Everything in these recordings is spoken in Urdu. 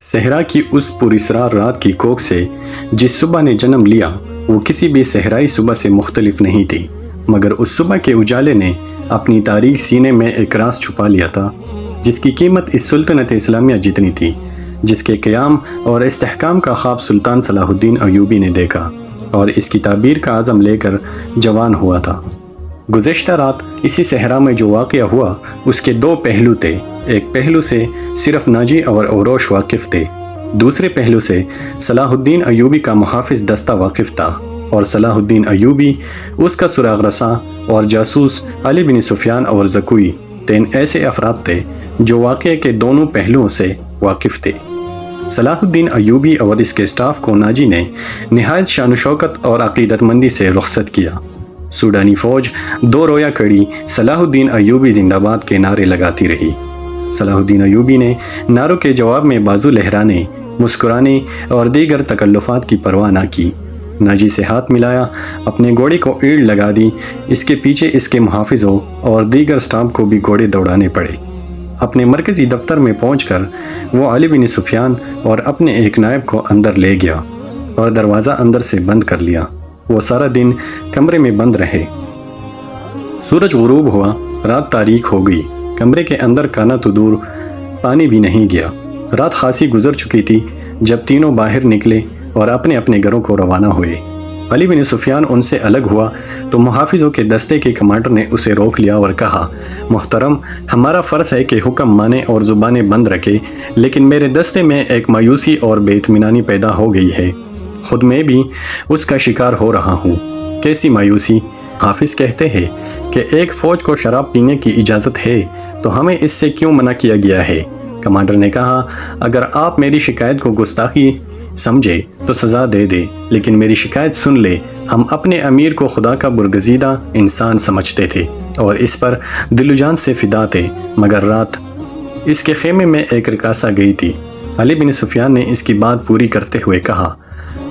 صحرا کی اس پراسرار رات کی کوکھ سے جس صبح نے جنم لیا وہ کسی بھی صحرائی صبح سے مختلف نہیں تھی، مگر اس صبح کے اجالے نے اپنی تاریخ سینے میں ایک راز چھپا لیا تھا جس کی قیمت اس سلطنت اسلامیہ جتنی تھی، جس کے قیام اور استحکام کا خواب سلطان صلاح الدین ایوبی نے دیکھا اور اس کی تعبیر کا عزم لے کر جوان ہوا تھا۔ گزشتہ رات اسی صحرا میں جو واقعہ ہوا اس کے دو پہلو تھے۔ ایک پہلو سے صرف ناجی اور اوروش واقف تھے، دوسرے پہلو سے صلاح الدین ایوبی کا محافظ دستہ واقف تھا، اور صلاح الدین ایوبی، اس کا سراغ رساں اور جاسوس علی بن سفیان اور زکوی تین ایسے افراد تھے جو واقعے کے دونوں پہلوؤں سے واقف تھے۔ صلاح الدین ایوبی اور اس کے اسٹاف کو ناجی نے نہایت شان و شوکت اور عقیدت مندی سے رخصت کیا۔ سوڈانی فوج دو رویا کڑی صلاح الدین ایوبی زندہ باد کے نعرے لگاتی رہی۔ صلاح الدین ایوبی نے نعروں کے جواب میں بازو لہرانے، مسکرانے اور دیگر تکلفات کی پرواہ نہ کی۔ ناجی سے ہاتھ ملایا، اپنے گھوڑے کو ایڑ لگا دی، اس کے پیچھے اس کے محافظوں اور دیگر سٹاف کو بھی گھوڑے دوڑانے پڑے۔ اپنے مرکزی دفتر میں پہنچ کر وہ علی بن سفیان اور اپنے ایک نائب کو اندر لے گیا اور دروازہ اندر سے بند کر لیا۔ وہ سارا دن کمرے میں بند رہے۔ سورج غروب ہوا، رات تاریک ہو گئی، کمرے کے اندر کانا تو دور پانی بھی نہیں گیا۔ رات خاصی گزر چکی تھی جب تینوں باہر نکلے اور اپنے اپنے گھروں کو روانہ ہوئے۔ علی بن سفیان ان سے الگ ہوا تو محافظوں کے دستے کے کمانڈر نے اسے روک لیا اور کہا، محترم، ہمارا فرض ہے کہ حکم مانے اور زبانیں بند رکھے، لیکن میرے دستے میں ایک مایوسی اور بے اطمینانی پیدا ہو گئی ہے، خود میں بھی اس کا شکار ہو رہا ہوں۔ کیسی مایوسی؟ حافظ کہتے ہیں کہ ایک فوج کو شراب پینے کی اجازت ہے تو ہمیں اس سے کیوں منع کیا گیا ہے؟ کمانڈر نے کہا، اگر آپ میری شکایت کو گستاخی سمجھے تو سزا دے دے، لیکن میری شکایت سن لے۔ ہم اپنے امیر کو خدا کا برگزیدہ انسان سمجھتے تھے اور اس پر دل و جان سے فدا تھے، مگر رات اس کے خیمے میں ایک رقاصہ گئی تھی۔ علی بن سفیان نے اس کی بات پوری کرتے ہوئے کہا،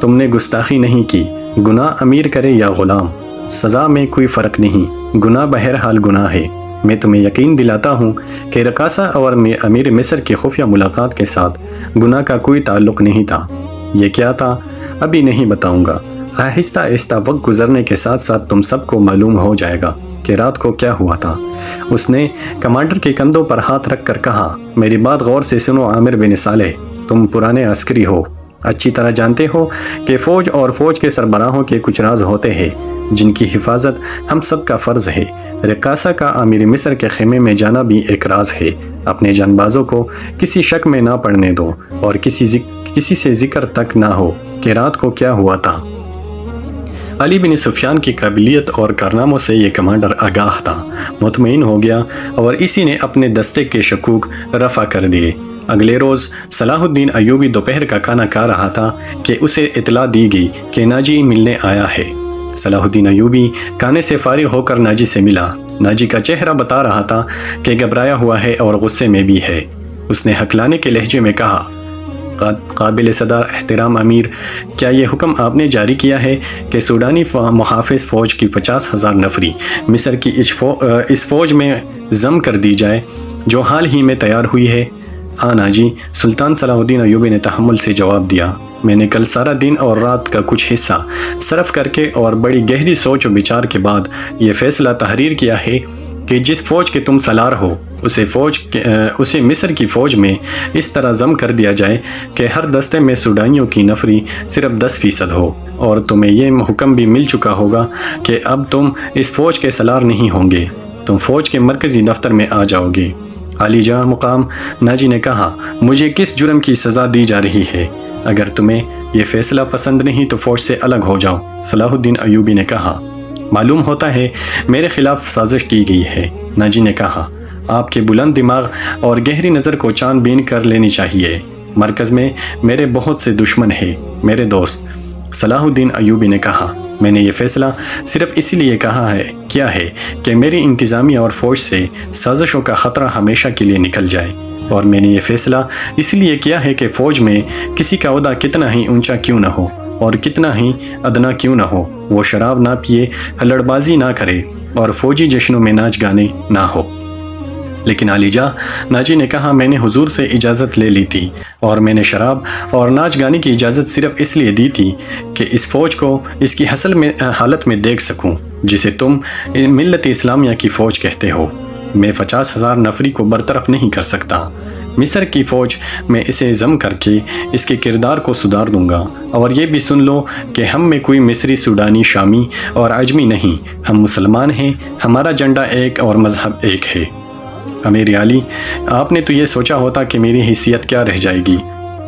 تم نے گستاخی نہیں کی، گناہ امیر کرے یا غلام، سزا میں کوئی فرق نہیں، گناہ بہرحال گناہ ہے۔ میں تمہیں یقین دلاتا ہوں کہ رقاصہ اور امیر مصر کی خفیہ ملاقات کے ساتھ گناہ کا کوئی تعلق نہیں تھا۔ یہ کیا تھا ابھی نہیں بتاؤں گا، آہستہ آہستہ وقت گزرنے کے ساتھ ساتھ تم سب کو معلوم ہو جائے گا کہ رات کو کیا ہوا تھا۔ اس نے کمانڈر کے کندھوں پر ہاتھ رکھ کر کہا، میری بات غور سے سنو عامر بن صالح، تم پرانے عسکری ہو، اچھی طرح جانتے ہو کہ فوج اور فوج کے سربراہوں کے کچھ راز ہوتے ہیں جن کی حفاظت ہم سب کا فرض ہے۔ رقاصہ کا امیر مصر کے خیمے میں جانا بھی ایک راز ہے۔ اپنے جان بازوں کو کسی شک میں نہ پڑنے دو اور کسی سے ذکر تک نہ ہو کہ رات کو کیا ہوا تھا۔ علی بن سفیان کی قابلیت اور کارناموں سے یہ کمانڈر آگاہ تھا، مطمئن ہو گیا اور اسی نے اپنے دستے کے شکوک رفع کر دیے۔ اگلے روز صلاح الدین ایوبی دوپہر کا کھانا کھا رہا تھا کہ اسے اطلاع دی گئی کہ ناجی ملنے آیا ہے۔ صلاح الدین ایوبی کھانے سے فارغ ہو کر ناجی سے ملا۔ ناجی کا چہرہ بتا رہا تھا کہ گھبرایا ہوا ہے اور غصے میں بھی ہے۔ اس نے ہکلانے کے لہجے میں کہا، قابل صدر احترام امیر، کیا یہ حکم آپ نے جاری کیا ہے کہ سوڈانی محافظ فوج کی 50,000 نفری مصر کی اس فوج میں ضم کر دی جائے جو حال ہی میں تیار ہوئی ہے؟ ہاں ناجی، سلطان صلاح الدین ایوبی نے تحمل سے جواب دیا، میں نے کل سارا دن اور رات کا کچھ حصہ صرف کر کے اور بڑی گہری سوچ و بچار کے بعد یہ فیصلہ تحریر کیا ہے کہ جس فوج کے تم سالار ہو اسے مصر کی فوج میں اس طرح ضم کر دیا جائے کہ ہر دستے میں سوڈانیوں کی نفری صرف 10% ہو، اور تمہیں یہ حکم بھی مل چکا ہوگا کہ اب تم اس فوج کے سالار نہیں ہوں گے، تم فوج کے مرکزی دفتر میں آ جاؤ گے۔ عالی جاں مقام ناجی نے کہا، مجھے کس جرم کی سزا دی جا رہی ہے؟ اگر تمہیں یہ فیصلہ پسند نہیں تو فوج سے الگ ہو جاؤ۔ صلاح الدین ایوبی نے کہا، معلوم ہوتا ہے میرے خلاف سازش کی گئی ہے۔ ناجی نے کہا، آپ کے بلند دماغ اور گہری نظر کو چان بین کر لینی چاہیے، مرکز میں میرے بہت سے دشمن ہیں میرے دوست۔ صلاح الدین ایوبی نے کہا، میں نے یہ فیصلہ صرف اسی لیے کیا ہے کہ میری انتظامیہ اور فوج سے سازشوں کا خطرہ ہمیشہ کے لیے نکل جائے، اور میں نے یہ فیصلہ اس لیے کیا ہے کہ فوج میں کسی کا عہدہ کتنا ہی اونچا کیوں نہ ہو اور کتنا ہی ادنا کیوں نہ ہو، وہ شراب نہ پیے، ہلڑ بازی نہ کرے اور فوجی جشنوں میں ناچ گانے نہ ہو۔ لیکن علی جاں، ناجی نے کہا، میں نے حضور سے اجازت لے لی تھی اور میں نے شراب اور ناچ گانے کی اجازت صرف اس لیے دی تھی کہ اس فوج کو اس کی حالت میں دیکھ سکوں جسے تم ملت اسلامیہ کی فوج کہتے ہو۔ میں 50,000 نفری کو برطرف نہیں کر سکتا۔ مصر کی فوج میں اسے ضم کر کے اس کے کردار کو سدھار دوں گا، اور یہ بھی سن لو کہ ہم میں کوئی مصری، سوڈانی، شامی اور عجمی نہیں، ہم مسلمان ہیں، ہمارا جھنڈا ایک اور مذہب ایک ہے۔ امیر علی، آپ نے تو یہ سوچا ہوتا کہ میری حیثیت کیا رہ جائے گی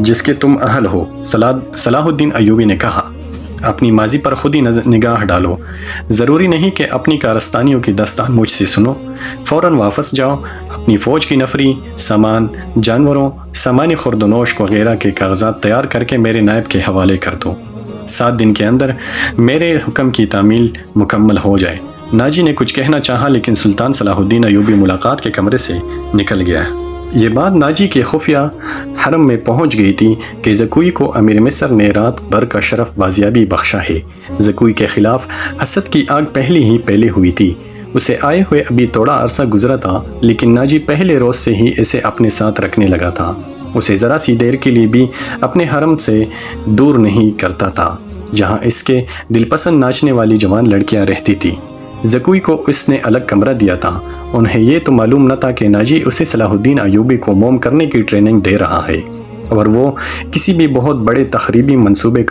جس کے تم اہل ہو۔ صلاح الدین ایوبی نے کہا، اپنی ماضی پر خود ہی نگاہ ڈالو، ضروری نہیں کہ اپنی کارستانیوں کی داستان مجھ سے سنو، فوراً واپس جاؤ، اپنی فوج کی نفری، سامان، جانوروں، سامان خورد و نوش وغیرہ کے کاغذات تیار کر کے میرے نائب کے حوالے کر دو۔ 7 دن کے اندر میرے حکم کی تعمیل مکمل ہو جائے۔ ناجی نے کچھ کہنا چاہا لیکن سلطان صلاح الدین ایوبی ملاقات کے کمرے سے نکل گیا۔ یہ بات ناجی کے خفیہ حرم میں پہنچ گئی تھی کہ زکوی کو امیر مصر نے رات بھر کا شرف بازیابی بخشا ہے۔ زکوی کے خلاف حسد کی آگ پہلے ہی پھیلی ہوئی تھی۔ اسے آئے ہوئے ابھی تھوڑا عرصہ گزرا تھا، لیکن ناجی پہلے روز سے ہی اسے اپنے ساتھ رکھنے لگا تھا۔ اسے ذرا سی دیر کے لیے بھی اپنے حرم سے دور نہیں کرتا تھا جہاں اس کے دل پسند ناچنے والی جوان لڑکیاں رہتی تھی۔ زکوی کو اس نے الگ کمرہ دیا تھا۔ انہیں یہ تو معلوم نہ تھا کہ ناجی اسے صلاح الدین ایوبی کو موم کرنے کی ٹریننگ دے رہا ہے، اور وہ کسی بھی بہت بڑے تخریبی منصوبے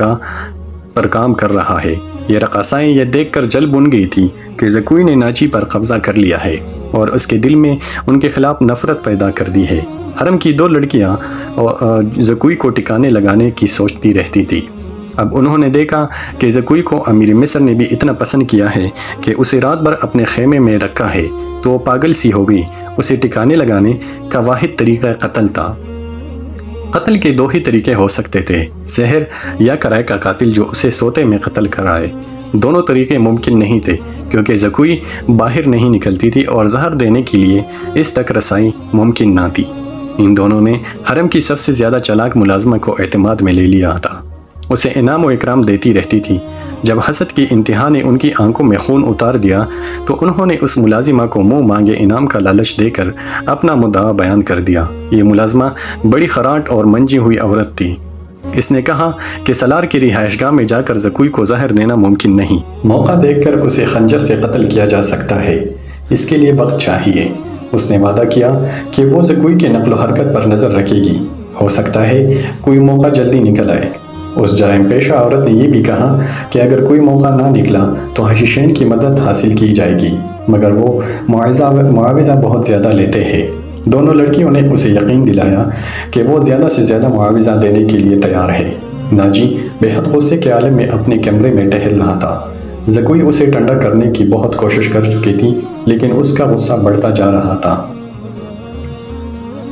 پر کام کر رہا ہے۔ یہ رقاصائیں یہ دیکھ کر جل بن گئی تھی کہ زکوی نے ناجی پر قبضہ کر لیا ہے اور اس کے دل میں ان کے خلاف نفرت پیدا کر دی ہے۔ حرم کی 2 لڑکیاں زکوی کو ٹکانے لگانے کی سوچتی رہتی تھی۔ اب انہوں نے دیکھا کہ زکوی کو امیر مصر نے بھی اتنا پسند کیا ہے کہ اسے رات بھر اپنے خیمے میں رکھا ہے، تو وہ پاگل سی ہو گئی۔ اسے ٹکانے لگانے کا واحد طریقہ قتل تھا۔ قتل کے 2 ہی طریقے ہو سکتے تھے، زہر یا کرائے کا قاتل جو اسے سوتے میں قتل کرائے۔ دونوں طریقے ممکن نہیں تھے کیونکہ زکوی باہر نہیں نکلتی تھی اور زہر دینے کے لیے اس تک رسائی ممکن نہ تھی۔ ان دونوں نے حرم کی سب سے زیادہ چالاک ملازمہ کو اعتماد میں لے لیا تھا۔ اسے انعام و اکرام دیتی رہتی تھی۔ جب حسد کی انتہا نے ان کی آنکھوں میں خون اتار دیا تو انہوں نے اس ملازمہ کو منہ مانگے انعام کا لالچ دے کر اپنا مدعا بیان کر دیا۔ یہ ملازمہ بڑی خراٹ اور منجی ہوئی عورت تھی۔ اس نے کہا کہ سالار کی رہائش گاہ میں جا کر زکوی کو زہر دینا ممکن نہیں۔ موقع دیکھ کر اسے خنجر سے قتل کیا جا سکتا ہے، اس کے لیے وقت چاہیے۔ اس نے وعدہ کیا کہ وہ زکوی کے نقل و حرکت پر نظر رکھے گی، ہو سکتا ہے کوئی موقع جلدی نکل آئے۔ اس جرائم پیشہ عورت نے یہ بھی کہا کہ اگر کوئی موقع نہ نکلا تو حشیشین کی مدد حاصل کی جائے گی، مگر وہ معاوضہ بہت زیادہ لیتے ہیں۔ دونوں لڑکیوں نے اسے یقین دلایا کہ وہ زیادہ سے زیادہ معاوضہ دینے کے لیے تیار ہے۔ ناجی بے حد غصے کے عالم میں اپنے کمرے میں ٹہل رہا تھا۔ زکوی اسے ٹھنڈا کرنے کی بہت کوشش کر چکی تھی، لیکن اس کا غصہ بڑھتا جا رہا تھا۔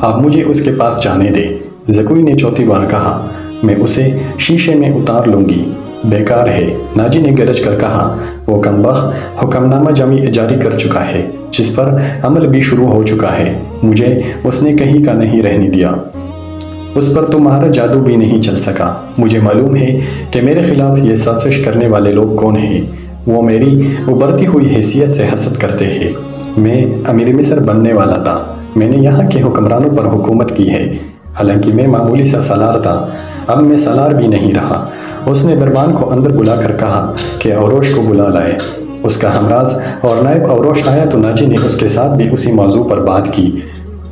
آپ مجھے اس کے پاس جانے دیں، زکوی نے 4تھی بار کہا۔ میں اسے شیشے میں اتار لوں گی۔ بیکار ہے، ناجی نے گرج کر کہا۔ وہ کمبخت حکم نامہ جاری کر چکا ہے جس پر عمل بھی شروع ہو چکا ہے، مجھے اس نے کہیں کا نہیں رہنے دیا۔ اس پر تمہارا جادو بھی نہیں چل سکا۔ مجھے معلوم ہے کہ میرے خلاف یہ سازش کرنے والے لوگ کون ہیں۔ وہ میری ابھرتی ہوئی حیثیت سے حسد کرتے ہیں۔ میں امیر مصر بننے والا تھا، میں نے یہاں کے حکمرانوں پر حکومت کی ہے، حالانکہ میں معمولی سا سالار تھا، اب میں سالار بھی نہیں رہا۔ اس نے دربان کو اندر بلا کر کہا کہ اوروش کو بلا لائے۔ اس کا ہمراز اور نائب اوروش آیا تو ناجی نے اس کے ساتھ بھی اسی موضوع پر بات کی۔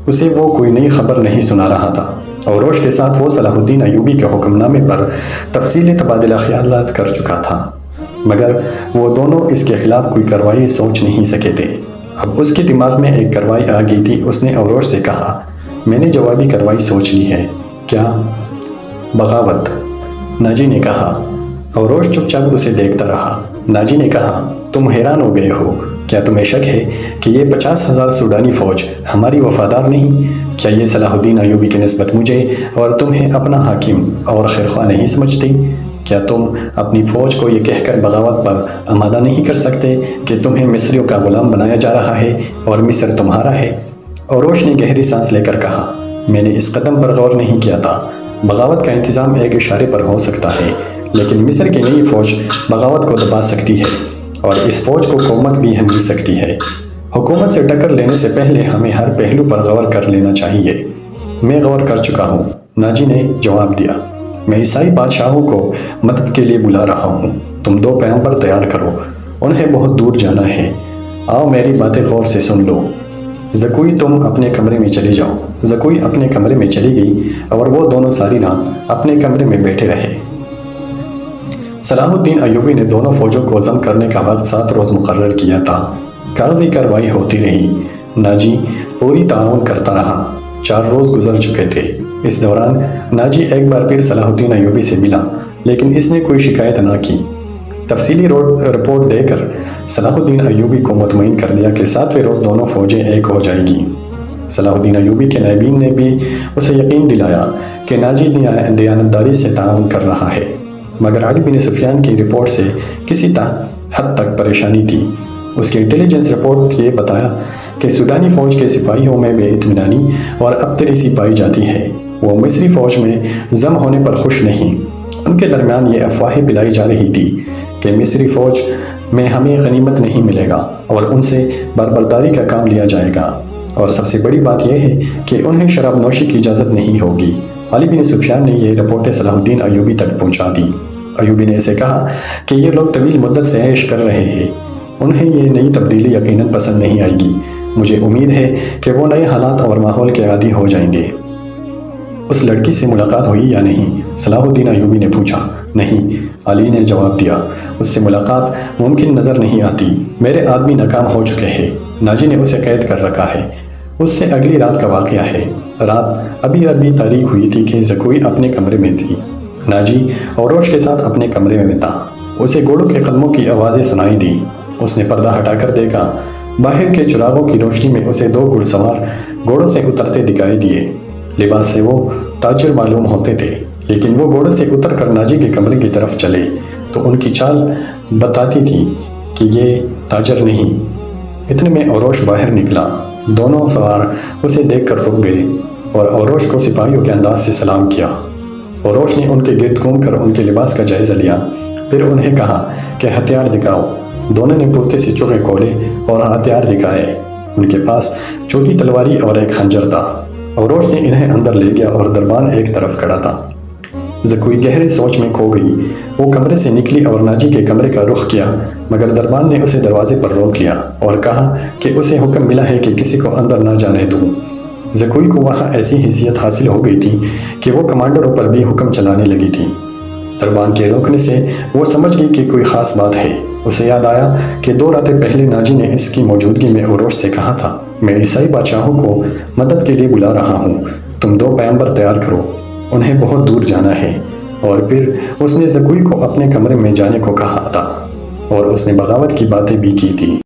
اسے وہ کوئی نئی خبر نہیں سنا رہا تھا۔ اوروش کے ساتھ وہ صلاح الدین ایوبی کے حکم نامے پر تفصیلی تبادلہ خیالات کر چکا تھا، مگر وہ دونوں اس کے خلاف کوئی کارروائی سوچ نہیں سکے تھے۔ اب اس کے دماغ میں ایک کارروائی آ گئی تھی۔ اس نے اوروش سے کہا، میں نے جوابی کارروائی سوچ لی ہے۔ کیا؟ بغاوت، ناجی نے کہا۔ اوروش چپ چاپ اسے دیکھتا رہا۔ ناجی نے کہا، تم حیران ہو گئے ہو، کیا تمہیں شک ہے کہ یہ 50,000 سوڈانی فوج ہماری وفادار نہیں؟ کیا یہ صلاح الدین ایوبی کی نسبت مجھے اور تمہیں اپنا حاکم اور خیرخواہ نہیں سمجھتی؟ کیا تم اپنی فوج کو یہ کہہ کر بغاوت پر آمادہ نہیں کر سکتے کہ تمہیں مصریوں کا غلام بنایا جا رہا ہے اور مصر تمہارا ہے؟ اوروش نے گہری سانس لے کر کہا، میں نے اس قدم پر غور نہیں کیا تھا۔ بغاوت کا انتظام ایک اشارے پر ہو سکتا ہے، لیکن مصر کی نئی فوج بغاوت کو دبا سکتی ہے اور اس فوج کو کومک بھی مل سکتی ہے۔ حکومت سے ٹکر لینے سے پہلے ہمیں ہر پہلو پر غور کر لینا چاہیے۔ میں غور کر چکا ہوں، ناجی نے جواب دیا۔ میں عیسائی بادشاہوں کو مدد کے لیے بلا رہا ہوں۔ تم 2 پیغمبر تیار کرو، انہیں بہت دور جانا ہے۔ آؤ میری باتیں غور سے سن لو۔ زکوئی تم اپنے کمرے میں چلی جاؤ۔ زکوئی اپنے کمرے میں چلی گئی اور وہ دونوں ساری رات اپنے کمرے میں بیٹھے رہے۔ صلاح الدین ایوبی نے دونوں فوجوں کو ضم کرنے کا وقت 7 روز مقرر کیا تھا۔ کاغذی کارروائی ہوتی رہی۔ ناجی پوری تعاون کرتا رہا۔ 4 روز گزر چکے تھے۔ اس دوران ناجی ایک بار پھر صلاح الدین ایوبی سے ملا، لیکن اس نے کوئی شکایت نہ کی۔ تفصیلی رپورٹ دے کر صلاح الدین ایوبی کو مطمئن کر دیا کہ 7ویں روز دونوں فوجیں ایک ہو جائیں گی۔ صلاح الدین ایوبی کے نائبین نے بھی اسے یقین دلایا کہ ناجی دیانتداری سے تعاون کر رہا ہے، مگر علی بن سفیان کی رپورٹ سے کسی حد تک پریشانی تھی۔ اس کی انٹیلیجنس رپورٹ یہ بتایا کہ سوڈانی فوج کے سپاہیوں میں بے اطمینانی اور ابتریسی پائی جاتی ہے۔ وہ مصری فوج میں ضم ہونے پر خوش نہیں۔ ان کے درمیان یہ افواہیں پلائی جا رہی تھی کہ مصری فوج میں ہمیں غنیمت نہیں ملے گا اور ان سے بربرداری کا کام لیا جائے گا، اور سب سے بڑی بات یہ ہے کہ انہیں شراب نوشی کی اجازت نہیں ہوگی۔ علی بن سفیان نے یہ رپورٹیں صلاح الدین ایوبی تک پہنچا دی۔ ایوبی نے اسے کہا کہ یہ لوگ طویل مدت سے عیش کر رہے ہیں، انہیں یہ نئی تبدیلی یقیناً پسند نہیں آئے گی۔ مجھے امید ہے کہ وہ نئے حالات اور ماحول کے عادی ہو جائیں گے۔ اس لڑکی سے ملاقات ہوئی یا نہیں؟ صلاح الدین ایوبی نے پوچھا۔ نہیں، علی نے جواب دیا، اس سے ملاقات ممکن نظر نہیں آتی۔ میرے آدمی ناکام ہو چکے ہیں۔ ناجی نے اسے قید کر رکھا ہے۔ اس سے اگلی رات کا واقعہ ہے۔ رات ابھی تاریخ ہوئی تھی کہ زکوئی اپنے کمرے میں تھی۔ ناجی اوروش کے ساتھ اپنے کمرے میں تھا۔ اسے گھوڑوں کے قدموں کی آوازیں سنائی دی۔ اس نے پردہ ہٹا کر دیکھا۔ باہر کے چراغوں کی روشنی میں اسے 2 گھڑ سوار گھوڑوں سے اترتے دکھائی دیے۔ لباس سے وہ تاجر معلوم ہوتے تھے، لیکن وہ گھوڑے سے اتر کر ناجی کے کمرے کی طرف چلے تو ان کی چال بتاتی تھی کہ یہ تاجر نہیں۔ اتنے میں اوروش باہر نکلا۔ دونوں سوار اسے دیکھ کر رک گئے اور اوروش کو سپاہیوں کے انداز سے سلام کیا۔ اوروش نے ان کے گرد گھوم کر ان کے لباس کا جائزہ لیا، پھر انہیں کہا کہ ہتھیار دکھاؤ۔ دونوں نے پورتے سے چوکے کھولے اور ہتھیار دکھائے۔ ان کے پاس چھوٹی تلواری اور ایک خنجر تھا۔ اوروش نے انہیں اندر لے گیا اور دربان ایک طرف کھڑا تھا۔ زکوئی گہری سوچ میں کھو گئی۔ وہ کمرے سے نکلی اور ناجی کے کمرے کا رخ کیا، مگر دربان نے اسے دروازے پر روک لیا اور کہا کہ اسے حکم ملا ہے کہ کسی کو اندر نہ جانے دوں۔ زکوئی کو وہاں ایسی حیثیت حاصل ہو گئی تھی کہ وہ کمانڈروں پر بھی حکم چلانے لگی تھی۔ دربان کے روکنے سے وہ سمجھ گئی کہ کوئی خاص بات ہے۔ اسے یاد آیا کہ 2 راتیں پہلے ناجی نے اس کی موجودگی میں اوروش سے کہا تھا، میں عیسائی بادشاہوں کو مدد کے لیے بلا رہا ہوں، تم 2 پیغمبر تیار کرو، انہیں بہت دور جانا ہے۔ اور پھر اس نے زکوئی کو اپنے کمرے میں جانے کو کہا تھا اور اس نے بغاوت کی باتیں بھی کی تھی۔